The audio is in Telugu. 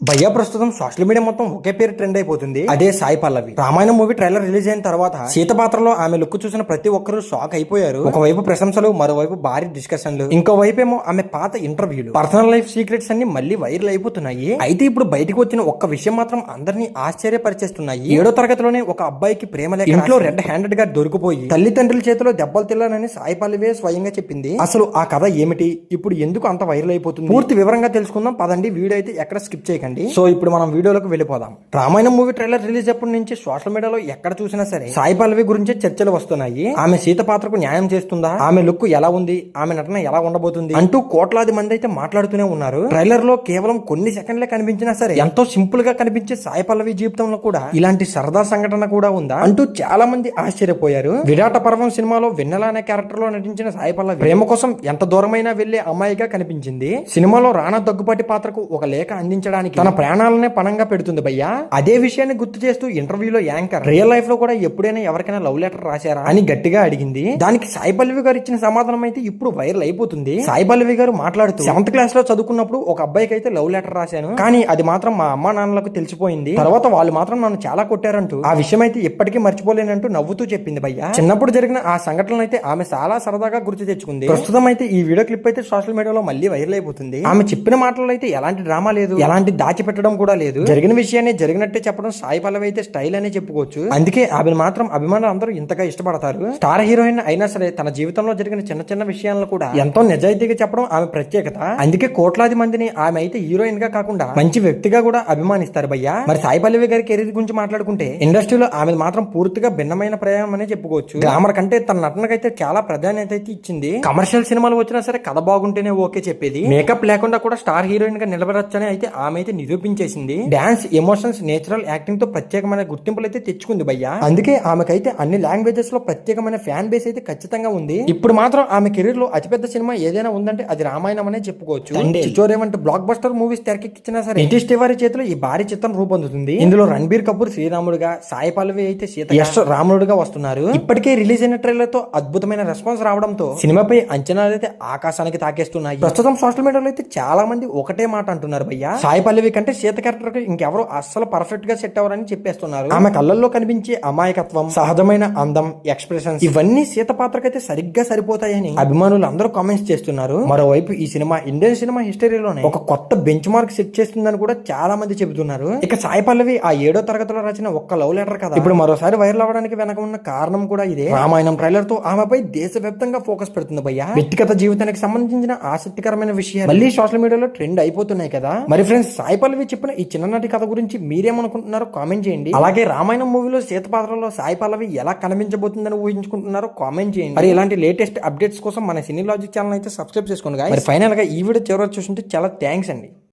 భయ్యా ప్రస్తుతం సోషల్ మీడియా మొత్తం ఒకే పేరు ట్రెండ్ అయిపోతుంది. అదే Sai Pallavi. Ramayanam movie trailer release అయిన తర్వాత సీత పాత్రలో ఆమె లుక్ చూసిన ప్రతి ఒక్కరూ షాక్ అయిపోయారు. ఒకవైపు ప్రశంసలు, మరోవైపు భారీ డిస్కషన్లు, ఇంకో వైపు ఏమో ఆమె పాత ఇంటర్వ్యూలు, పర్సనల్ లైఫ్ సీక్రెట్స్ అన్ని మళ్ళీ వైరల్ అయిపోతున్నాయి. అయితే ఇప్పుడు బయటకు వచ్చిన ఒక్క విషయం మాత్రం అందరినీ ఆశ్చర్యపరిచేస్తున్నాయి. 7వ తరగతిలోనే ఒక అబ్బాయికి ప్రేమ లేక ఇంట్లో రెడ్ హ్యాండెడ్ గా దొరికిపోయి తల్లిదండ్రుల చేతిలో దెబ్బలు తిల్లానని సాయి పల్లవి స్వయంగా చెప్పింది. అసలు ఆ కథ ఏమిటి, ఇప్పుడు ఎందుకు అంత వైరల్ అయిపోతుంది, పూర్తి వివరంగా తెలుసుకుందాం పదండి. వీడియో అయితే ఎక్కడ స్కిప్ చేయకండి. సో ఇప్పుడు మనం వీడియోలోకి వెళ్ళిపోదాం. రామాయణం మూవీ ట్రైలర్ రిలీజ్ అప్పటి నుంచి సోషల్ మీడియాలో ఎక్కడ చూసినా సరే సాయి పల్లవి గురించి చర్చలు వస్తున్నాయి. ఆమె సీత పాత్రకు న్యాయం చేస్తుందా, ఆమె లుక్ ఎలా ఉంది, ఆమె నటన ఎలా ఉండబోతుంది అంటూ కోట్లాది మంది అయితే మాట్లాడుతూనే ఉన్నారు. ట్రైలర్ లో కేవలం కొన్ని సెకండ్లే కనిపించినా సరే ఎంతో సింపుల్ గా కనిపించే సాయి పల్లవి జీవితంలో కూడా ఇలాంటి సరదా సంఘటన కూడా ఉందా అంటూ చాలా మంది ఆశ్చర్యపోయారు. విరాట పర్వం సినిమాలో వెన్నెల అనే క్యారెక్టర్ లో నటించిన సాయి పల్లవి ప్రేమ కోసం ఎంత దూరమైనా వెళ్లే అమ్మాయిగా కనిపించింది. సినిమాలో రానా దగ్గుపాటి పాత్రకు ఒక లేఖ అందించడానికి తన ప్రాణాలనే పణంగా పెడుతుంది భయ్యా. అదే విషయాన్ని గుర్తు చేస్తూ ఇంటర్వ్యూలో యాంకర్ రియల్ లైఫ్ లో కూడా ఎప్పుడైనా ఎవరికైనా లవ్ లెటర్ రాశారా అని గట్టిగా అడిగింది. దానికి సాయి పల్లవి గారు ఇచ్చిన సమాధానం అయితే ఇప్పుడు వైరల్ అయిపోతుంది. సాయి పల్లవి గారు మాట్లాడుతూ 7th క్లాస్ లో చదువుకున్నప్పుడు ఒక అబ్బాయికి అయితే లవ్ లెటర్ రాశాను, కానీ అది మాత్రం మా అమ్మా నాన్నలకు తెలిసిపోయింది. తర్వాత వాళ్ళు మాత్రం నన్ను చాలా కొట్టారంటూ ఆ విషయం అయితే ఇప్పటికీ మర్చిపోలేనంటూ నవ్వుతూ చెప్పింది భయ్యా. చిన్నప్పుడు జరిగిన ఆ సంఘటనలు అయితే ఆమె చాలా సరదాగా గుర్తు తెచ్చుకుంది. ప్రస్తుతం అయితే ఈ వీడియో క్లిప్ అయితే సోషల్ మీడియాలో మళ్ళీ వైరల్ అయిపోతుంది. ఆమె చెప్పిన మాటల్లో అయితే ఎలాంటి డ్రామా లేదు, ఎలాంటి దాచిపెట్టడం కూడా లేదు. జరిగిన విషయాన్ని జరిగినట్టే చెప్పడం సాయి పల్లవి అయితే స్టైల్ అనే చెప్పుకోవచ్చు. అందుకే ఆమెను మాత్రం అభిమానులు అందరూ ఇంతగా ఇష్టపడతారు. స్టార్ హీరోయిన్ అయినా సరే తన జీవితంలో జరిగిన చిన్న చిన్న విషయాలను కూడా ఎంతో నిజాయితీగా చెప్పడం ఆమె ప్రత్యేకత. అందుకే కోట్లాది మందిని ఆమె అయితే హీరోయిన్ గా కాకుండా మంచి వ్యక్తిగా కూడా అభిమానిస్తారు భయ్యా. మరి సాయి పల్లవి గారి కెరీర్ గురించి మాట్లాడుకుంటే ఇండస్ట్రీలో ఆమె మాత్రం పూర్తిగా భిన్నమైన ప్రయాణం అనే చెప్పుకోవచ్చు. గ్లామర్ కంటే తన నటనకైతే చాలా ప్రాధాన్యత అయితే ఇచ్చింది. కమర్షియల్ సినిమాలు వచ్చినా సరే కథ బాగుంటేనే ఓకే చెప్పేది. మేకప్ లేకుండా కూడా స్టార్ హీరోయిన్ గా నిలబడొచ్చని అయితే ఆమె అయితే నిరూపించేసింది. డాన్స్, ఎమోషన్స్, నేచురల్ యాక్టింగ్ తో ప్రత్యేకమైన గుర్తింపులు అయితే తెచ్చుకుంది భయ్యా. అందుకే ఆమెకైతే అన్ని లాంగ్వేజెస్ లో ప్రత్యేకమైన ఫ్యాన్ బేస్ అయితే ఖచ్చితంగా ఉంది. ఇప్పుడు మాత్రం ఆమె కెరీర్ లో అతిపెద్ద సినిమా ఏదైనా ఉందంటే అది రామాయణం అనే చెప్పుకోవచ్చు. చిచోరేమంటే బ్లాక్ బస్టర్ మూవీస్ తెరకెక్కించినా సరే ఎన్టీఆర్ తివారీ చేతిలో ఈ భారీ చిత్రం రూపొందుతుంది. ఇందులో రణబీర్ కపూర్ శ్రీరాముడుగా, సాయి పల్లవి అయితే సీత, యశ్ రాముడుగా వస్తున్నారు. ఇప్పటికే రిలీజ్ అయిన ట్రైలర్ తో అద్భుతమైన రెస్పాన్స్ రావడంతో సినిమాపై అంచనాలు అయితే ఆకాశానికి తాకేస్తున్నాయి. ప్రస్తుతం సోషల్ మీడియాలో అయితే చాలా మంది ఒకటే మాట అంటున్నారు భయ్యా, సాయి పల్లవి కంటే సీత క్యారెక్టర్ కి ఇంకెవరో అస్సలు పర్ఫెక్ట్ గా సెట్ అవ్వరని చెప్పేస్తున్నారు. ఆమె కళ్ళల్లో కనిపించే అమాయకత్వం, సహజమైన అందం, ఎక్స్ప్రెషన్స్ ఇవన్నీ సీత పాత్రకైతే సరిగ్గా సరిపోతాయని అభిమానులు అందరూ కామెంట్స్ చేస్తున్నారు. మరోవైపు ఈ సినిమా ఇండియన్ సినిమా హిస్టరీలోనే ఒక కొత్త బెంచ్ మార్క్ సెట్ చేస్తుందని కూడా చాలా మంది చెబుతున్నారు. ఇక సాయి పల్లవి ఆ 7వ తరగతిలో రాసిన ఒక్క లవ్ లెటర్ కదా ఇప్పుడు మరోసారి వైరల్ అవ్వడానికి వెనక ఉన్న కారణం కూడా ఇదే. రామాయణం ట్రైలర్ తో ఆమెపై దేశవ్యాప్తంగా ఫోకస్ పెడుతుంది భయ్యా. వ్యక్తిగత జీవితానికి సంబంధించిన ఆసక్తికరమైన విషయాలు మళ్ళీ సోషల్ మీడియాలో ట్రెండ్ అయిపోతున్నాయి కదా. మరి ఫ్రెండ్స్, సాయి పల్లవి చెప్పిన ఈ చిన్ననాటి కథ గురించి మీరేమనుకుంటున్నారో కామెంట్ చేయండి. అలాగే రామాయణం మూవీలో సీత పాత్రలో సాయి పల్లవి ఎలా కనిపించబోతుందని ఊహించుకుంటున్నారో కామెంట్ చేయండి. మరి ఇలాంటి లేటెస్ట్ అప్డేట్స్ కోసం మన సినీ లాజిక్ ఛానల్ అయితే సబ్స్క్రైబ్ చేసుకోండి. మరి ఫైనల్ గా ఈ వీడియో చివరి చూస్తుంటే చాలా థ్యాంక్స్ అండి.